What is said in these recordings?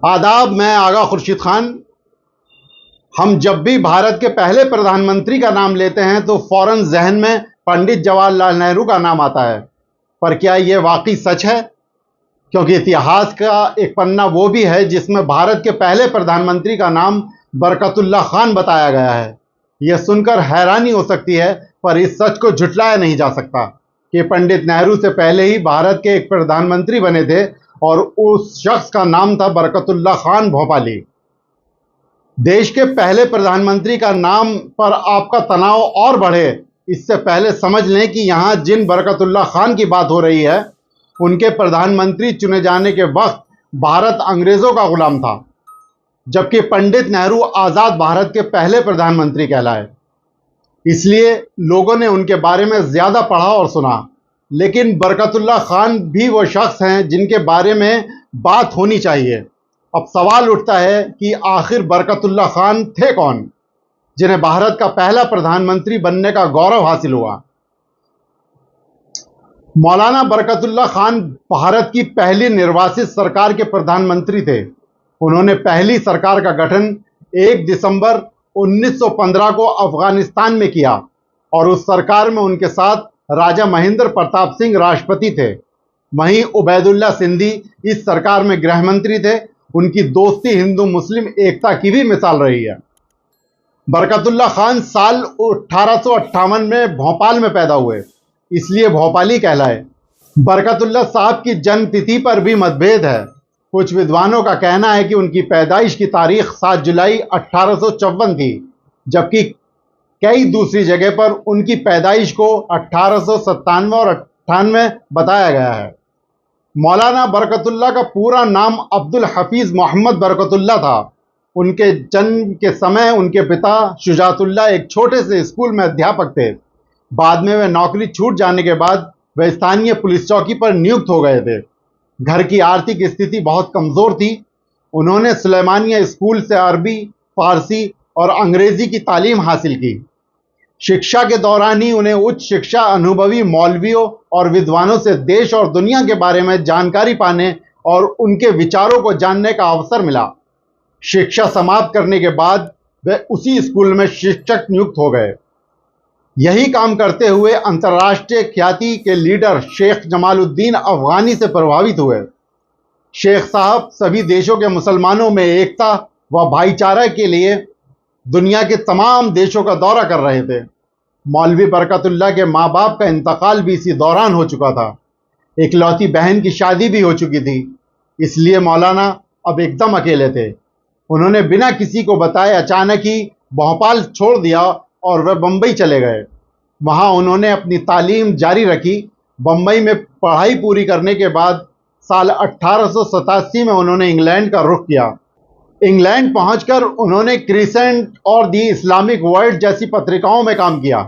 आदाब, मैं आगा खुर्शीद खान। हम जब भी भारत के पहले प्रधानमंत्री का नाम लेते हैं तो फौरन जहन में पंडित जवाहरलाल नेहरू का नाम आता है। पर क्या यह वाकई सच है? क्योंकि इतिहास का एक पन्ना वो भी है जिसमें भारत के पहले प्रधानमंत्री का नाम बरकतुल्लाह खान बताया गया है। यह सुनकर हैरानी हो सकती है, पर इस सच को झुटलाया नहीं जा सकता कि पंडित नेहरू से पहले ही भारत के एक प्रधानमंत्री बने थे और उस शख्स का नाम था बरकतुल्लाह खान भोपाली। देश के पहले प्रधानमंत्री का नाम पर आपका तनाव और बढ़े, इससे पहले समझ लें कि यहाँ जिन बरकतुल्लाह खान की बात हो रही है, उनके प्रधानमंत्री चुने जाने के वक्त भारत अंग्रेजों का गुलाम था, जबकि पंडित नेहरू आज़ाद भारत के पहले प्रधानमंत्री कहलाए। इसलिए लोगों ने उनके बारे में ज़्यादा पढ़ा और सुना। लेकिन बरकतुल्लाह खान भी वो शख्स हैं जिनके बारे में बात होनी चाहिए। अब सवाल उठता है कि आखिर बरकतुल्लाह खान थे कौन, जिन्हें भारत का पहला प्रधानमंत्री बनने का गौरव हासिल हुआ। मौलाना बरकतुल्लाह खान भारत की पहली निर्वासित सरकार के प्रधानमंत्री थे। उन्होंने पहली सरकार का गठन 1 दिसंबर 1915 को अफगानिस्तान में किया और उस सरकार में उनके साथ राजा महेंद्र प्रताप सिंह राष्ट्रपति थे। वहीं उबैदुल्ला सिंधी इस सरकार में गृह मंत्री थे। उनकी दोस्ती हिंदू मुस्लिम एकता की भी मिसाल रही है। बरकतुल्लाह खान साल 1858 में भोपाल में पैदा हुए, इसलिए भोपाली कहलाए। बरकतुल्लाह साहब की जन्म तिथि पर भी मतभेद है। कुछ विद्वानों का कहना है कि उनकी पैदाइश की तारीख 7 जुलाई 1854 थी, जबकि कई दूसरी जगह पर उनकी पैदाइश को 1897 और 98 बताया गया है। मौलाना बरकतुल्लाह का पूरा नाम अब्दुल हफीज मोहम्मद बरकतुल्लाह था। उनके जन्म के समय उनके पिता शुजातुल्लाह एक छोटे से स्कूल में अध्यापक थे। बाद में वे नौकरी छूट जाने के बाद वे स्थानीय पुलिस चौकी पर नियुक्त हो गए थे। घर की आर्थिक स्थिति बहुत कमजोर थी। उन्होंने सुलेमानिया स्कूल से अरबी, फारसी और अंग्रेजी की तालीम हासिल की। शिक्षा के दौरान ही उन्हें उच्च शिक्षा अनुभवी मौलवियों और विद्वानों से देश और दुनिया के बारे में जानकारी पाने और उनके विचारों को जानने का अवसर मिला। शिक्षा समाप्त करने के बाद वे उसी स्कूल में शिक्षक नियुक्त हो गए। यही काम करते हुए अंतर्राष्ट्रीय ख्याति के लीडर शेख जमालुद्दीन अफगानी से प्रभावित हुए। शेख साहब सभी देशों के मुसलमानों में एकता व भाईचारा के लिए दुनिया के तमाम देशों का दौरा कर रहे थे। मौलवी बरकतुल्लाह के माँ बाप का इंतकाल भी इसी दौरान हो चुका था। इकलौती बहन की शादी भी हो चुकी थी, इसलिए मौलाना अब एकदम अकेले थे। उन्होंने बिना किसी को बताए अचानक ही भोपाल छोड़ दिया और वह बम्बई चले गए। वहाँ उन्होंने अपनी तालीम जारी रखी। बम्बई में पढ़ाई पूरी करने के बाद साल 1887 में उन्होंने इंग्लैंड का रुख किया। इंग्लैंड पहुंचकर उन्होंने क्रिसेंट और दी इस्लामिक वर्ल्ड जैसी पत्रिकाओं में काम किया।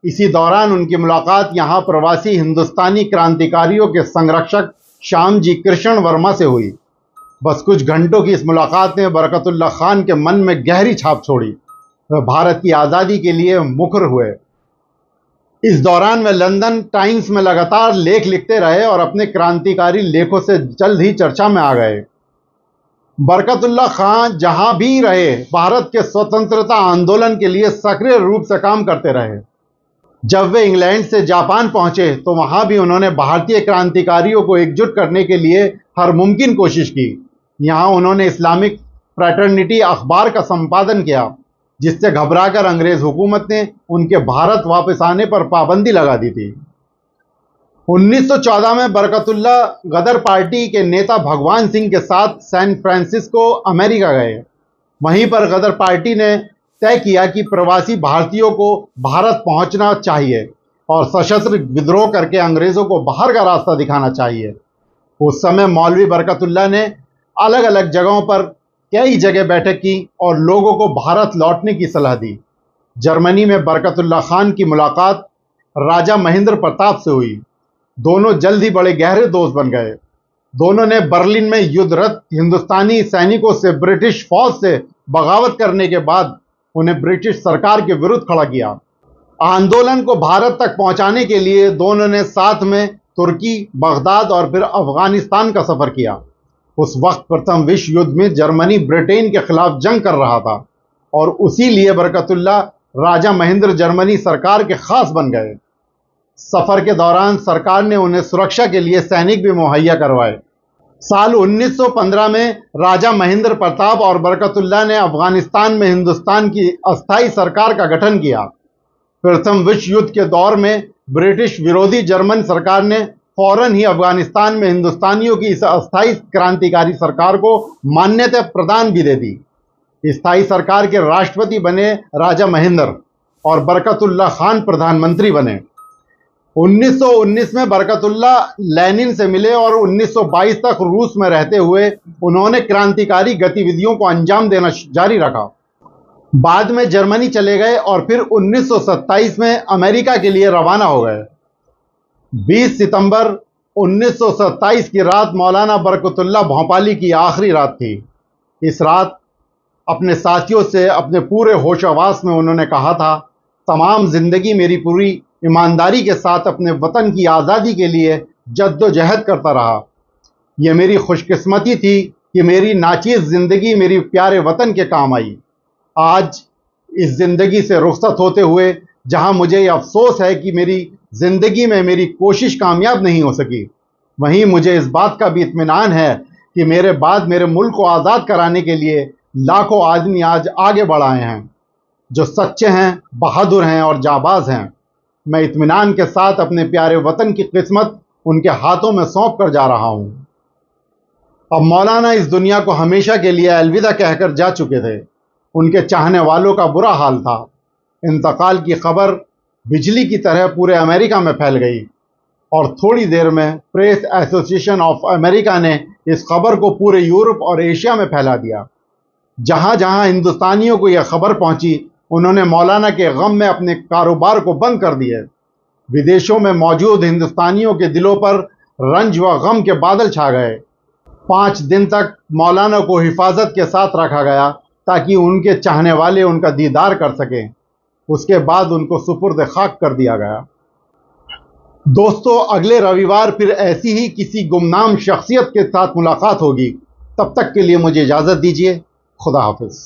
इसी दौरान उनकी मुलाकात यहाँ प्रवासी हिंदुस्तानी क्रांतिकारियों के संरक्षक श्यामजी कृष्ण वर्मा से हुई। बस कुछ घंटों की इस मुलाकात ने बरकतुल्लाह खान के मन में गहरी छाप छोड़ी। वह भारत की आज़ादी के लिए मुखर हुए। इस दौरान वे लंदन टाइम्स में लगातार लेख लिखते रहे और अपने क्रांतिकारी लेखों से जल्द ही चर्चा में आ गए। बरकतुल्लाह खान जहां भी रहे, भारत के स्वतंत्रता आंदोलन के लिए सक्रिय रूप से काम करते रहे। जब वे इंग्लैंड से जापान पहुंचे तो वहां भी उन्होंने भारतीय क्रांतिकारियों को एकजुट करने के लिए हर मुमकिन कोशिश की। यहां उन्होंने इस्लामिक फ्रैटर्निटी अखबार का संपादन किया, जिससे घबराकर अंग्रेज हुकूमत ने उनके भारत वापस आने पर पाबंदी लगा दी थी। 1914 में बरकतुल्लाह गदर पार्टी के नेता भगवान सिंह के साथ सैन फ्रांसिस्को अमेरिका गए। वहीं पर गदर पार्टी ने तय किया कि प्रवासी भारतीयों को भारत पहुंचना चाहिए और सशस्त्र विद्रोह करके अंग्रेजों को बाहर का रास्ता दिखाना चाहिए। उस समय मौलवी बरकतुल्लाह ने अलग अलग जगहों पर कई जगह बैठक की और लोगों को भारत लौटने की सलाह दी। जर्मनी में बरकतुल्लाह खान की मुलाकात राजा महेंद्र प्रताप से हुई। दोनों जल्द ही बड़े गहरे दोस्त बन गए। दोनों ने बर्लिन में युद्धरत हिंदुस्तानी सैनिकों से ब्रिटिश फौज से बगावत करने के बाद उन्हें ब्रिटिश सरकार के विरुद्ध खड़ा किया। आंदोलन को भारत तक पहुंचाने के लिए दोनों ने साथ में तुर्की, बगदाद और फिर अफगानिस्तान का सफर किया। उस वक्त प्रथम विश्व युद्ध में जर्मनी ब्रिटेन के खिलाफ जंग कर रहा था और उसी लिए बरकतुल्लाह राजा महेंद्र जर्मनी सरकार के खास बन गए। सफर के दौरान सरकार ने उन्हें सुरक्षा के लिए सैनिक भी मुहैया करवाए। साल 1915 में राजा महेंद्र प्रताप और बरकतुल्लाह ने अफगानिस्तान में हिंदुस्तान की अस्थायी सरकार का गठन किया। प्रथम विश्व युद्ध के दौर में ब्रिटिश विरोधी जर्मन सरकार ने फौरन ही अफगानिस्तान में हिंदुस्तानियों की इस अस्थायी क्रांतिकारी सरकार को मान्यता प्रदान भी दे दी। स्थायी सरकार के राष्ट्रपति बने राजा महेंद्र और बरकतुल्लाह खान प्रधानमंत्री बने। 1919 में बरकतुल्लाह लेनिन से मिले और 1922 तक रूस में रहते हुए उन्होंने क्रांतिकारी गतिविधियों को अंजाम देना जारी रखा। बाद में जर्मनी चले गए और फिर 1927 में अमेरिका के लिए रवाना हो गए। 20 सितंबर 1927 की रात मौलाना बरकतुल्लाह भोपाली की आखिरी रात थी। इस रात अपने साथियों से अपने पूरे होश-ओ-हवास में उन्होंने कहा था, तमाम जिंदगी मेरी पूरी ईमानदारी के साथ अपने वतन की आज़ादी के लिए जद्दोजहद करता रहा। यह मेरी खुशकिस्मती थी कि मेरी नाचीज़ ज़िंदगी मेरी प्यारे वतन के काम आई। आज इस ज़िंदगी से रुखसत होते हुए जहां मुझे ये अफसोस है कि मेरी ज़िंदगी में मेरी कोशिश कामयाब नहीं हो सकी, वहीं मुझे इस बात का भी इत्मीनान है कि मेरे बाद मेरे मुल्क को आज़ाद कराने के लिए लाखों आदमी आज आगे बढ़ आए हैं, जो सच्चे हैं, बहादुर हैं और जाबाज हैं। मैं इत्मीनान के साथ अपने प्यारे वतन की किस्मत उनके हाथों में सौंप कर जा रहा हूं। अब मौलाना इस दुनिया को हमेशा के लिए अलविदा कहकर जा चुके थे। उनके चाहने वालों का बुरा हाल था। इंतकाल की खबर बिजली की तरह पूरे अमेरिका में फैल गई और थोड़ी देर में प्रेस एसोसिएशन ऑफ अमेरिका ने इस खबर को पूरे यूरोप और एशिया में फैला दिया। जहां जहां हिंदुस्तानियों को यह खबर पहुंची, उन्होंने मौलाना के गम में अपने कारोबार को बंद कर दिए। विदेशों में मौजूद हिंदुस्तानियों के दिलों पर रंज व गम के बादल छा गए। 5 दिन तक मौलाना को हिफाजत के साथ रखा गया ताकि उनके चाहने वाले उनका दीदार कर सकें। उसके बाद उनको सुपुर्द खाक कर दिया गया। दोस्तों, अगले रविवार फिर ऐसी ही किसी गुमनाम शख्सियत के साथ मुलाकात होगी। तब तक के लिए मुझे इजाज़त दीजिए। खुदा हाफिज।